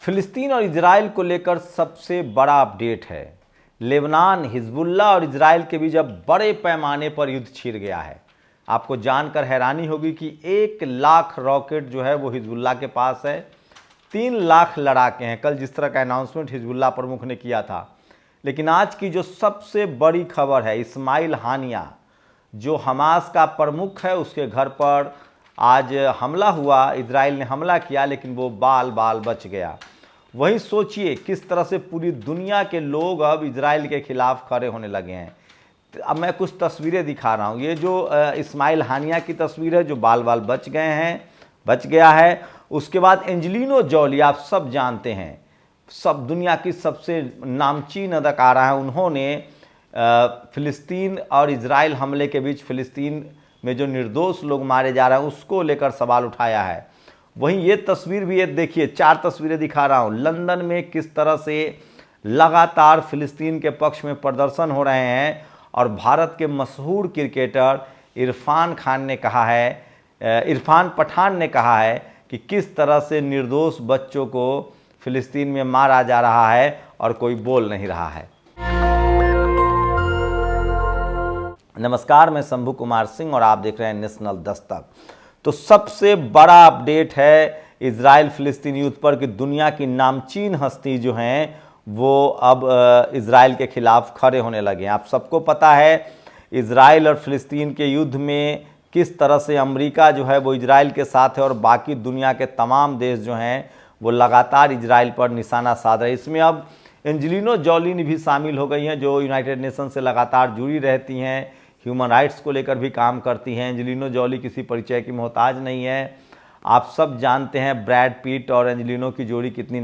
फिलिस्तीन और इजराइल को लेकर सबसे बड़ा अपडेट है। लेबनान, हिजबुल्लाह और इजराइल के बीच अब बड़े पैमाने पर युद्ध छिड़ गया है। आपको जानकर हैरानी होगी कि 1 लाख रॉकेट जो है वो हिजबुल्लाह के पास है, 3 लाख लड़ाके हैं। कल जिस तरह का अनाउंसमेंट हिजबुल्लाह प्रमुख ने किया था, लेकिन आज की जो सबसे बड़ी खबर है, इस्माइल हानिया जो हमास का प्रमुख है, उसके घर पर आज हमला हुआ। इजराइल ने हमला किया लेकिन वो बाल बाल बच गया। वहीं सोचिए किस तरह से पूरी दुनिया के लोग अब इजराइल के खिलाफ खड़े होने लगे हैं। अब मैं कुछ तस्वीरें दिखा रहा हूँ। ये जो इस्माइल हानिया की तस्वीर है, जो बाल बाल बच गया है। उसके बाद एंजेलिना जोली, आप सब जानते हैं, सब दुनिया की सबसे नामचीन अदाकारा है। उन्होंने फिलिस्तीन और इजराइल हमले के बीच फिलिस्तीन में जो निर्दोष लोग मारे जा रहे हैं उसको लेकर सवाल उठाया है। वहीं ये तस्वीर भी, ये देखिए, 4 तस्वीरें दिखा रहा हूँ। लंदन में किस तरह से लगातार फिलिस्तीन के पक्ष में प्रदर्शन हो रहे हैं और भारत के मशहूर क्रिकेटर इरफान पठान ने कहा है कि किस तरह से निर्दोष बच्चों को फिलिस्तीन में मारा जा रहा है और कोई बोल नहीं रहा है। नमस्कार, मैं शंभू कुमार सिंह और आप देख रहे हैं नेशनल दस्तक। तो सबसे बड़ा अपडेट है इजराइल फिलिस्तीन युद्ध पर कि दुनिया की नामचीन हस्ती जो हैं वो अब इजराइल के खिलाफ खड़े होने लगे हैं। आप सबको पता है इजराइल और फिलिस्तीन के युद्ध में किस तरह से अमेरिका जो है वो इजराइल के साथ है और बाकी दुनिया के तमाम देश जो हैं वो लगातार इजराइल पर निशाना साध रहे हैं। इसमें अब एंजेलिना जोली भी शामिल हो गई हैं, जो यूनाइटेड नेशन से लगातार जुड़ी रहती हैं, ह्यूमन राइट्स को लेकर भी काम करती हैं। एंजेलिना जोली किसी परिचय की मोहताज नहीं है। आप सब जानते हैं ब्रैड पिट और एंजेलिना की जोड़ी कितनी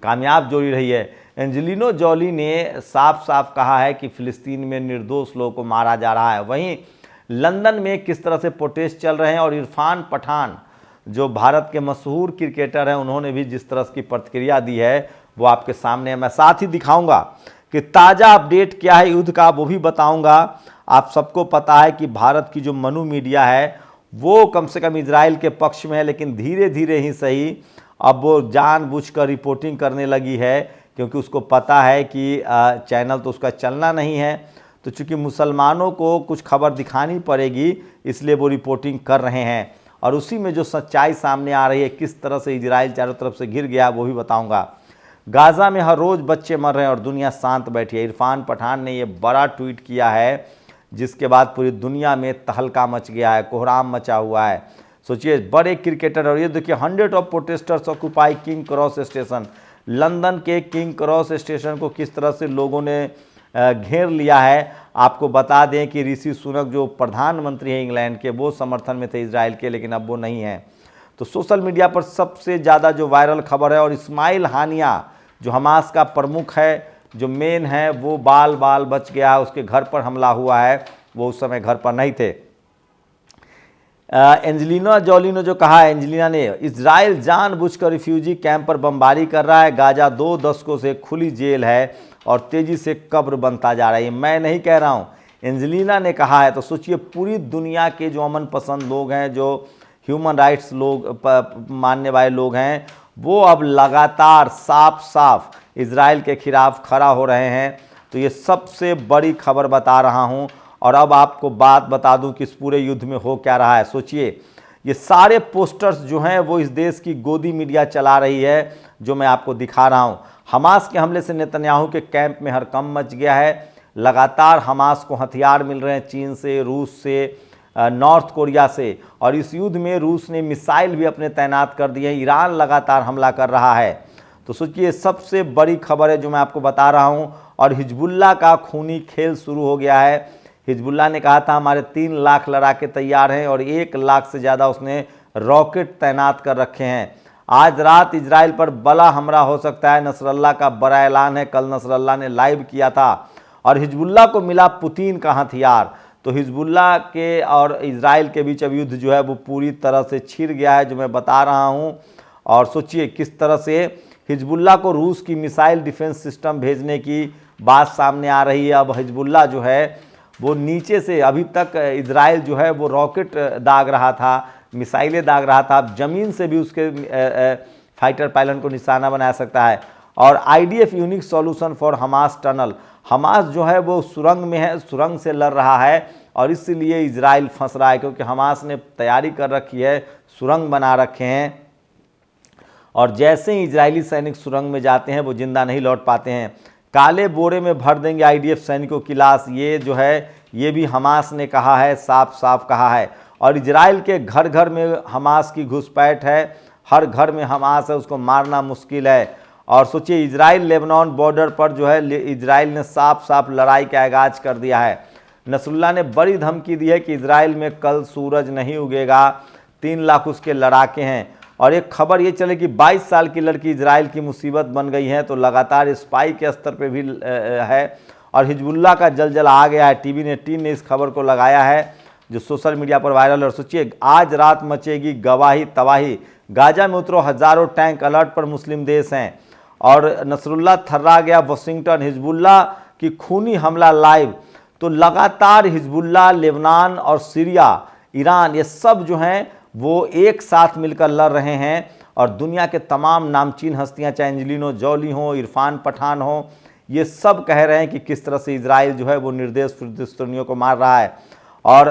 कामयाब जोड़ी रही है। एंजेलिना जोली ने साफ साफ कहा है कि फिलिस्तीन में निर्दोष लोगों को मारा जा रहा है। वहीं लंदन में किस तरह से प्रोटेस्ट चल रहे हैं और इरफान पठान जो भारत के मशहूर क्रिकेटर हैं, उन्होंने भी जिस तरह की प्रतिक्रिया दी है वो आपके सामने है। मैं साथ ही दिखाऊंगा कि ताज़ा अपडेट क्या है युद्ध का, वो भी बताऊंगा। आप सबको पता है कि भारत की जो मनु मीडिया है वो कम से कम इजराइल के पक्ष में है, लेकिन धीरे धीरे ही सही अब वो जानबूझकर रिपोर्टिंग करने लगी है, क्योंकि उसको पता है कि चैनल तो उसका चलना नहीं है। तो चूँकि मुसलमानों को कुछ खबर दिखानी पड़ेगी, इसलिए वो रिपोर्टिंग कर रहे हैं। और उसी में जो सच्चाई सामने आ रही है, किस तरह से इजराइल चारों तरफ से घिर गया, वो भी बताऊँगा। गाज़ा में हर रोज़ बच्चे मर रहे हैं और दुनिया शांत बैठी है। इरफान पठान ने ये बड़ा ट्वीट किया है, जिसके बाद पूरी दुनिया में तहलका मच गया है, कोहराम मचा हुआ है। सोचिए, बड़े क्रिकेटर, और ये देखिए, 100 of protesters occupy king cross station. London के किंग क्रॉस स्टेशन को किस तरह से लोगों ने घेर लिया है। आपको बता दें कि ऋषि सुनक जो प्रधानमंत्री हैं इंग्लैंड के, वो समर्थन में थे इजराइल के, लेकिन अब वो नहीं है। तो सोशल मीडिया पर सबसे ज़्यादा जो वायरल खबर है, और इस्माइल हानिया जो हमास का प्रमुख है, जो मेन है, वो बाल बाल बच गया। उसके घर पर हमला हुआ है, वो उस समय घर पर नहीं थे। एंजेलिना जोली ने जो कहा है, एंजेलिना ने, इजराइल जानबूझकर रिफ्यूजी कैंप पर बमबारी कर रहा है। गाजा 2 दशकों से खुली जेल है और तेजी से कब्र बनता जा रहा है। मैं नहीं कह रहा हूँ, एंजेलिना ने कहा है। तो सोचिए, पूरी दुनिया के जो अमन पसंद लोग हैं, जो ह्यूमन राइट्स लोग मानने वाले लोग हैं, वो अब लगातार साफ साफ इजराइल के खिलाफ खड़ा हो रहे हैं। तो ये सबसे बड़ी खबर बता रहा हूँ। और अब आपको बात बता दूं कि इस पूरे युद्ध में हो क्या रहा है। सोचिए, ये सारे पोस्टर्स जो हैं वो इस देश की गोदी मीडिया चला रही है, जो मैं आपको दिखा रहा हूँ। हमास के हमले से नेतन्याहू के कैंप में हड़कंप मच गया है। लगातार हमास को हथियार मिल रहे हैं चीन से, रूस से, नॉर्थ कोरिया से, और इस युद्ध में रूस ने मिसाइल भी अपने तैनात कर दिए हैं। ईरान लगातार हमला कर रहा है। तो सोचिए, सबसे बड़ी खबर है जो मैं आपको बता रहा हूँ। और हिजबुल्लाह का खूनी खेल शुरू हो गया है। हिजबुल्लाह ने कहा था हमारे 3 लाख लड़ाके तैयार हैं, और 1 लाख से ज़्यादा उसने रॉकेट तैनात कर रखे हैं। आज रात इजराइल पर बड़ा हमला हो सकता है, नसरल्लाह का बड़ा ऐलान है। कल नसरल्लाह ने लाइव किया था। और हिजबुल्लाह को मिला पुतिन का हथियार। तो हिजबुल्लाह के और इजराइल के बीच अब युद्ध जो है वो पूरी तरह से छिड़ गया है, जो मैं बता रहा हूँ। और सोचिए किस तरह से हिजबुल्लाह को रूस की मिसाइल डिफेंस सिस्टम भेजने की बात सामने आ रही है। अब हिजबुल्लाह जो है वो नीचे से, अभी तक इजराइल जो है वो रॉकेट दाग रहा था, मिसाइलें दाग रहा था, अब ज़मीन से भी उसके फाइटर पायलट को निशाना बना सकता है। और IDF unique solution for Hamas tunnel, Hamas जो है वो सुरंग में है, सुरंग से लड़ रहा है और इसलिए इजराइल फंस रहा है, क्योंकि हमास ने तैयारी कर रखी है, सुरंग बना रखे हैं और जैसे ही इजरायली सैनिक सुरंग में जाते हैं वो जिंदा नहीं लौट पाते हैं। काले बोरे में भर देंगे IDF सैनिकों की लाश, ये जो है ये भी हमास ने कहा है, साफ साफ कहा है। और इजराइल के घर घर में हमास की घुसपैठ है, हर घर में हमास है, उसको मारना मुश्किल है। और सोचिए इजराइल लेबनान बॉर्डर पर जो है इजराइल ने साफ साफ लड़ाई का आगाज कर दिया है। नसरुल्लाह ने बड़ी धमकी दी है कि इजराइल में कल सूरज नहीं उगेगा, 3 लाख उसके लड़ाके हैं। और एक खबर ये चले कि 22 साल की लड़की इजराइल की मुसीबत बन गई है, तो लगातार स्पाई के स्तर पे भी है और हिजबुल्लाह का जलजला आ गया है। TV 18 ने इस खबर को लगाया है जो सोशल मीडिया पर वायरल। और सोचिए आज रात मचेगी गवाही तबाही, गाजा में उतरो हजारों टैंक, अलर्ट पर मुस्लिम देश हैं। और नसरुल्लाह थर्रा गया वाशिंगटन, हिजबुल्लाह की खूनी हमला लाइव। तो लगातार हिजबुल्लाह, लेबनान और सीरिया, ईरान, ये सब जो हैं वो एक साथ मिलकर लड़ रहे हैं। और दुनिया के तमाम नामचीन हस्तियां, चाहे एंजेलिना जोली हो, इरफान पठान हो, ये सब कह रहे हैं कि किस तरह से इजराइल जो है वो निर्दोष फिलिस्तीनियों को मार रहा है। और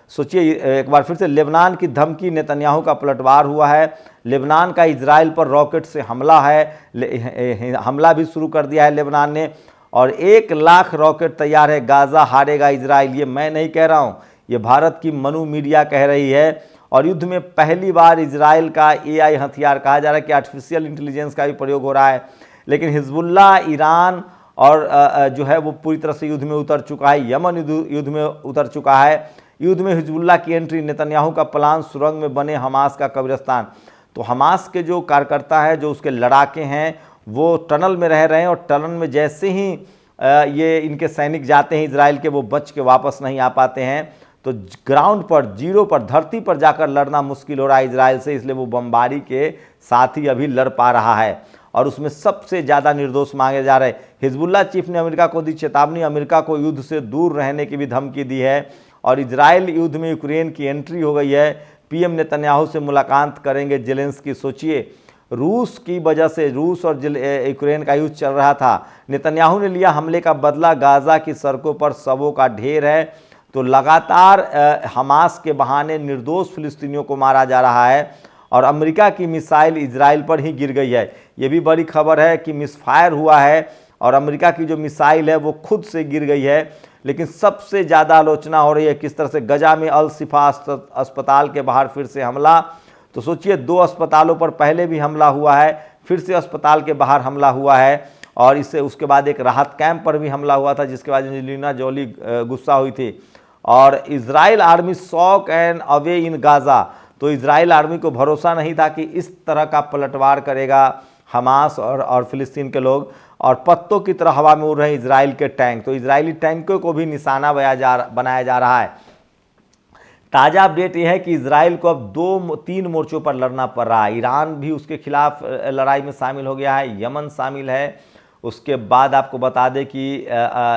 सोचिए एक बार फिर से लेबनान की धमकी, नेतन्याहू का पलटवार हुआ है। लेबनान का इजराइल पर रॉकेट से हमला है, हमला भी शुरू कर दिया है लेबनान ने। और 1 लाख रॉकेट तैयार है, गाजा हारेगा इजराइल। ये मैं नहीं कह रहा हूँ, ये भारत की मनु मीडिया कह रही है। और युद्ध में पहली बार इजराइल का AI हथियार, कहा जा रहा है कि आर्टिफिशियल इंटेलिजेंस का भी प्रयोग हो रहा है। लेकिन हिजबुल्लाह, ईरान और जो है वो पूरी तरह से युद्ध में उतर चुका है, यमन युद्ध में उतर चुका है। युद्ध में हिजबुल्लाह की एंट्री, नेतन्याहू का प्लान, सुरंग में बने हमास का कब्रिस्तान। तो हमास के जो कार्यकर्ता हैं, जो उसके लड़ाके हैं, वो टनल में रह रहे हैं और टनल में जैसे ही ये इनके सैनिक जाते हैं इजराइल के, वो बच के वापस नहीं आ पाते हैं। तो ग्राउंड पर, जीरो पर, धरती पर जाकर लड़ना मुश्किल हो रहा है इजराइल से, इसलिए वो बमबारी के साथ ही अभी लड़ पा रहा है। और उसमें सबसे ज़्यादा निर्दोष मांगे जा रहे हैं। हिजबुल्लाह चीफ ने अमेरिका को दी चेतावनी, अमेरिका को युद्ध से दूर रहने की भी धमकी दी है। और इजराइल युद्ध में यूक्रेन की एंट्री हो गई है। PM नेतन्याहू से मुलाकात करेंगे जेलेंस्की। सोचिए रूस की वजह से, रूस और यूक्रेन का युद्ध चल रहा था, नेतन्याहू ने लिया हमले का बदला, गाजा की सड़कों पर शवों का ढेर है। तो लगातार हमास के बहाने निर्दोष फिलिस्तीनियों को मारा जा रहा है। और अमेरिका की मिसाइल इजराइल पर ही गिर गई है, ये भी बड़ी खबर है कि मिसफायर हुआ है और अमेरिका की जो मिसाइल है वो खुद से गिर गई है। लेकिन सबसे ज़्यादा आलोचना हो रही है किस तरह से गजा में अल शिफा अस्पताल के बाहर फिर से हमला। तो सोचिए 2 अस्पतालों पर पहले भी हमला हुआ है, फिर से अस्पताल के बाहर हमला हुआ है। और इससे उसके बाद एक राहत कैंप पर भी हमला हुआ था, जिसके बाद एंजेलिना जोली गुस्सा हुई थी। और Israel army shock and away in Gaza. तो इजराइल आर्मी को भरोसा नहीं था कि इस तरह का पलटवार करेगा हमास और फिलिस्तीन के लोग। और पत्तों की तरह हवा में उड़ रहे इजराइल के टैंक, तो इजरायली टैंकों को भी निशाना बनाया जा रहा है। ताज़ा अपडेट यह है कि इजराइल को अब 2-3 मोर्चों पर लड़ना पड़ रहा है। ईरान भी उसके खिलाफ लड़ाई में शामिल हो गया है, यमन शामिल है। उसके बाद आपको बता दें कि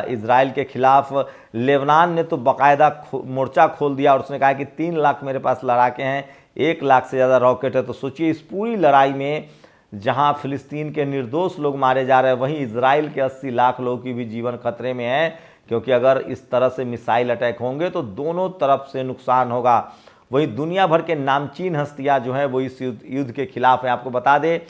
इजराइल के खिलाफ लेबनान ने तो बाकायदा मोर्चा खोल दिया और उसने कहा कि 3 लाख मेरे पास लड़ाके हैं, 1 लाख से ज़्यादा रॉकेट है। तो सोचिए इस पूरी लड़ाई में जहां फिलिस्तीन के निर्दोष लोग मारे जा रहे हैं, वहीं इजराइल के 80 लाख लोगों की भी जीवन खतरे में है। क्योंकि अगर इस तरह से मिसाइल अटैक होंगे तो दोनों तरफ से नुकसान होगा। वहीं दुनिया भर के नामचीन हस्तियां जो हैं वो इस युद्ध के खिलाफ हैं। आपको बता दें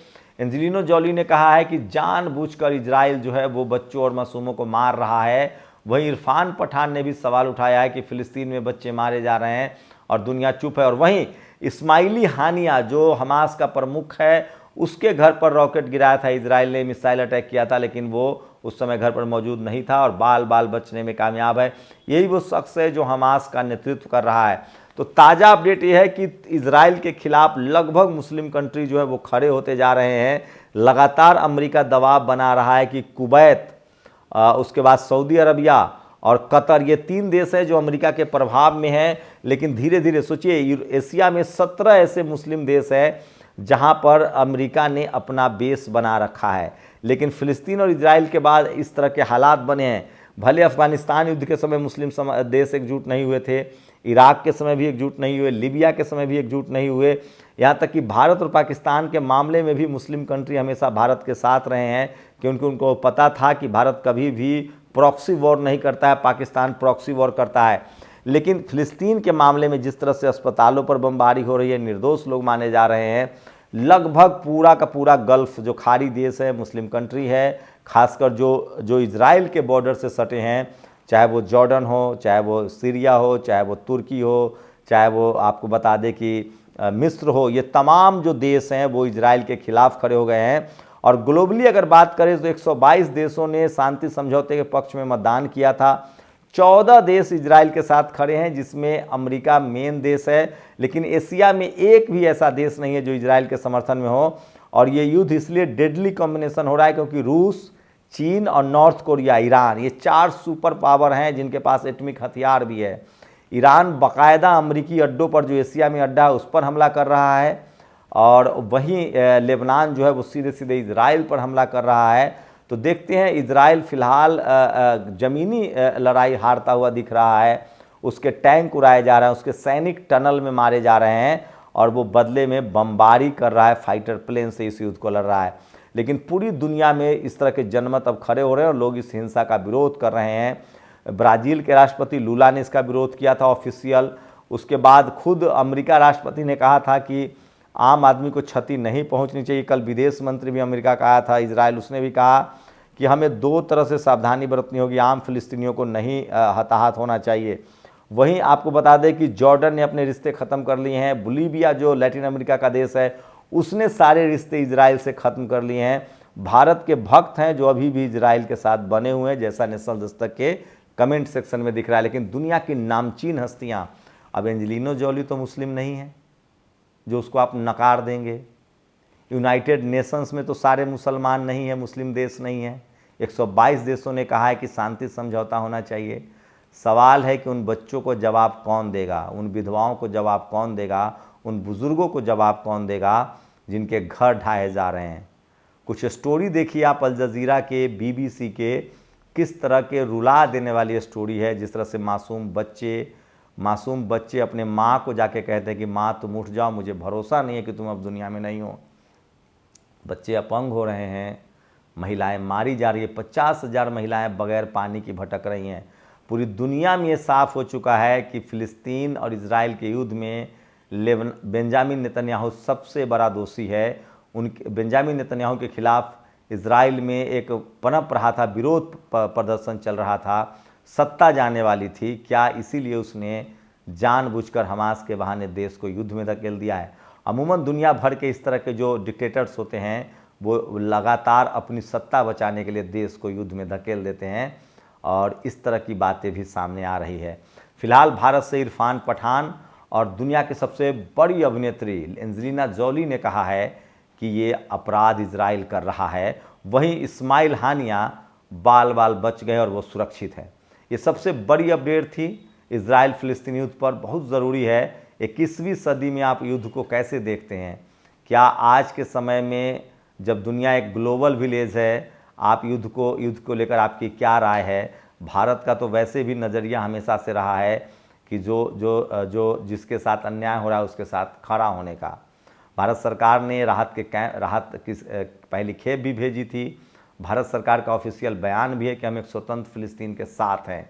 एंजेलिना जोली ने कहा है कि जानबूझकर इजराइल जो है वो बच्चों और मासूमों को मार रहा है। वहीं इरफान पठान ने भी सवाल उठाया है कि फिलिस्तीन में बच्चे मारे जा रहे हैं और दुनिया चुप है। और वहीं इस्माइली हानिया जो हमास का प्रमुख है, उसके घर पर रॉकेट गिराया था इजराइल ने, मिसाइल अटैक किया था, लेकिन वो उस समय घर पर मौजूद नहीं था और बाल बाल बचने में कामयाब है। यही वो शख्स है जो हमास का नेतृत्व कर रहा है। तो ताज़ा अपडेट ये है कि इजराइल के खिलाफ लगभग मुस्लिम कंट्री जो है वो खड़े होते जा रहे हैं। लगातार अमेरिका दबाव बना रहा है कि कुवैत, उसके बाद सऊदी अरबिया और कतर, ये 3 देश है जो अमेरिका के प्रभाव में हैं। लेकिन धीरे धीरे सोचिए एशिया में 17 ऐसे मुस्लिम देश हैं जहां पर अमेरिका ने अपना बेस बना रखा है। लेकिन फिलिस्तीन और इजराइल के बाद इस तरह के हालात बने हैं। भले अफगानिस्तान युद्ध के समय मुस्लिम देश एकजुट नहीं हुए थे, इराक के समय भी एकजुट नहीं हुए, लीबिया के समय भी एकजुट नहीं हुए, यहाँ तक कि भारत और पाकिस्तान के मामले में भी मुस्लिम कंट्री हमेशा भारत के साथ रहे हैं, क्योंकि उनको पता था कि भारत कभी भी प्रॉक्सी वॉर नहीं करता है, पाकिस्तान प्रॉक्सी वॉर करता है। लेकिन फ़िलिस्तीन के मामले में जिस तरह से अस्पतालों पर बमबारी हो रही है, निर्दोष लोग माने जा रहे हैं, लगभग पूरा का पूरा गल्फ़ जो खाड़ी देश है, मुस्लिम कंट्री है, खासकर जो इजराइल के बॉर्डर से सटे हैं, चाहे वो जॉर्डन हो, चाहे वो सीरिया हो, चाहे वो तुर्की हो, चाहे वो आपको बता दें कि मिस्र हो, ये तमाम जो देश हैं वो इजराइल के खिलाफ खड़े हो गए हैं। और ग्लोबली अगर बात करें तो 122 देशों ने शांति समझौते के पक्ष में मतदान किया था। 14 देश इजराइल के साथ खड़े हैं, जिसमें अमेरिका मेन देश है, लेकिन एशिया में एक भी ऐसा देश नहीं है जो इजराइल के समर्थन में हो। और ये युद्ध इसलिए डेडली कॉम्बिनेशन हो रहा है क्योंकि रूस, चीन और नॉर्थ कोरिया, ईरान, ये 4 सुपर पावर हैं जिनके पास एटॉमिक हथियार भी है। ईरान बाकायदा अमरीकी अड्डों पर, जो एशिया में अड्डा है, उस पर हमला कर रहा है, और वहीं लेबनान जो है वो सीधे सीधे इजराइल पर हमला कर रहा है। तो देखते हैं, इजराइल फ़िलहाल ज़मीनी लड़ाई हारता हुआ दिख रहा है, उसके टैंक उड़ाए जा रहे हैं, उसके सैनिक टनल में मारे जा रहे हैं, और वो बदले में बमबारी कर रहा है, फाइटर प्लेन से इस युद्ध को लड़ रहा है। लेकिन पूरी दुनिया में इस तरह के जनमत अब खड़े हो रहे हैं और लोग इस हिंसा का विरोध कर रहे हैं। ब्राज़ील के राष्ट्रपति लूला ने इसका विरोध किया था ऑफिशियल। उसके बाद खुद अमेरिका राष्ट्रपति ने कहा था कि आम आदमी को क्षति नहीं पहुंचनी चाहिए। कल विदेश मंत्री भी अमेरिका का आया था इजराइल, उसने भी कहा कि हमें 2 तरह से सावधानी बरतनी होगी, आम फिलिस्तीनियों को नहीं हताहत होना चाहिए। वहीं आपको बता दें कि जॉर्डन ने अपने रिश्ते ख़त्म कर लिए हैं। बोलीविया जो लैटिन अमेरिका का देश है, उसने सारे रिश्ते इजराइल से ख़त्म कर लिए हैं। भारत के भक्त हैं जो अभी भी इजराइल के साथ बने हुए हैं, जैसा नेशनल दस्तक के कमेंट सेक्शन में दिख रहा है। लेकिन दुनिया की नामचीन हस्तियाँ, अब एंजेलिना जोली तो मुस्लिम नहीं है जो उसको आप नकार देंगे। यूनाइटेड नेशंस में तो सारे मुसलमान नहीं है, मुस्लिम देश नहीं है। 122 देशों ने कहा है कि शांति समझौता होना चाहिए। सवाल है कि उन बच्चों को जवाब कौन देगा, उन विधवाओं को जवाब कौन देगा, उन बुज़ुर्गों को जवाब कौन देगा जिनके घर ढाए जा रहे हैं। कुछ स्टोरी देखिए आप अल जज़ीरा के, BBC के, किस तरह के रुला देने वाली स्टोरी है। जिस तरह से मासूम बच्चे अपने माँ को जाके कहते हैं कि माँ तुम उठ जाओ, मुझे भरोसा नहीं है कि तुम अब दुनिया में नहीं हो। बच्चे अपंग हो रहे हैं, महिलाएं मारी जा रही है, 50,000 महिलाएं बगैर पानी की भटक रही हैं। पूरी दुनिया में ये साफ़ हो चुका है कि फ़िलिस्तीन और इजराइल के युद्ध में बेंजामिन नेतन्याहू सबसे बड़ा दोषी है। उनके बेंजामिन नेतन्याहू के खिलाफ इजराइल में एक पनप रहा था, विरोध प्रदर्शन चल रहा था, सत्ता जाने वाली थी। क्या इसीलिए उसने जानबूझकर हमास के बहाने देश को युद्ध में धकेल दिया है? अमूमन दुनिया भर के इस तरह के जो डिक्टेटर्स होते हैं वो लगातार अपनी सत्ता बचाने के लिए देश को युद्ध में धकेल देते हैं, और इस तरह की बातें भी सामने आ रही है। फिलहाल भारत से इरफान पठान और दुनिया की सबसे बड़ी अभिनेत्री एंजेलिना जोली ने कहा है कि ये अपराध इजराइल कर रहा है। वहीं इस्माइल हानिया बाल बच गए और वो सुरक्षित है। ये सबसे बड़ी अपडेट थी इजराइल फ़िलिस्तीन युद्ध पर। बहुत ज़रूरी है, 21वीं सदी में आप युद्ध को कैसे देखते हैं? क्या आज के समय में जब दुनिया एक ग्लोबल विलेज है, आप युद्ध को लेकर आपकी क्या राय है? भारत का तो वैसे भी नज़रिया हमेशा से रहा है कि जो जिसके साथ अन्याय हो रहा है उसके साथ खड़ा होने का। भारत सरकार ने राहत की पहली खेप भी भेजी थी। भारत सरकार का ऑफिशियल बयान भी है कि हम एक स्वतंत्र फ़िलिस्तीन के साथ हैं।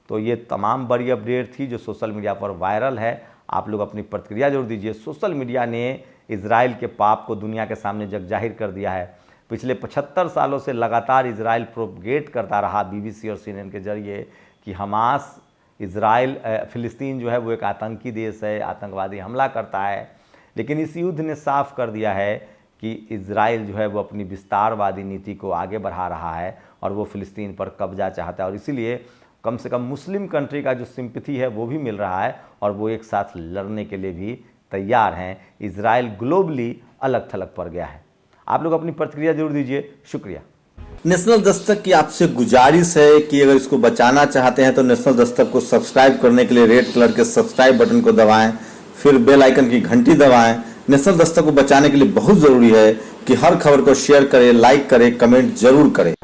तो ये तमाम बड़ी अपडेट थी जो सोशल मीडिया पर वायरल है। आप लोग अपनी प्रतिक्रिया जरूर दीजिए। सोशल मीडिया ने इजराइल के पाप को दुनिया के सामने जगजाहिर कर दिया है। पिछले 75 सालों से लगातार इजराइल प्रोपगेट करता रहा BBC और CNN के जरिए कि हमास फ़िलिस्तीन जो है वो एक आतंकी देश है, आतंकवादी हमला करता है। लेकिन इस युद्ध ने साफ कर दिया है कि इजराइल जो है वो अपनी विस्तारवादी नीति को आगे बढ़ा रहा है और वो फ़िलिस्तीन पर कब्जा चाहता है, और इसीलिए कम से कम मुस्लिम कंट्री का जो सिंपैथी है वो भी मिल रहा है और वो एक साथ लड़ने के लिए भी तैयार हैं। इजराइल ग्लोबली अलग थलग पड़ गया है। आप लोग अपनी प्रतिक्रिया जरूर दीजिए। शुक्रिया। नेशनल दस्तक की आपसे गुजारिश है कि अगर इसको बचाना चाहते हैं तो नेशनल दस्तक को सब्सक्राइब करने के लिए रेड कलर के सब्सक्राइब बटन को दबाएं, फिर बेल आइकन की घंटी दबाएं। नेशनल दस्तक को बचाने के लिए बहुत जरूरी है कि हर खबर को शेयर करें, लाइक करें, कमेंट जरूर करें।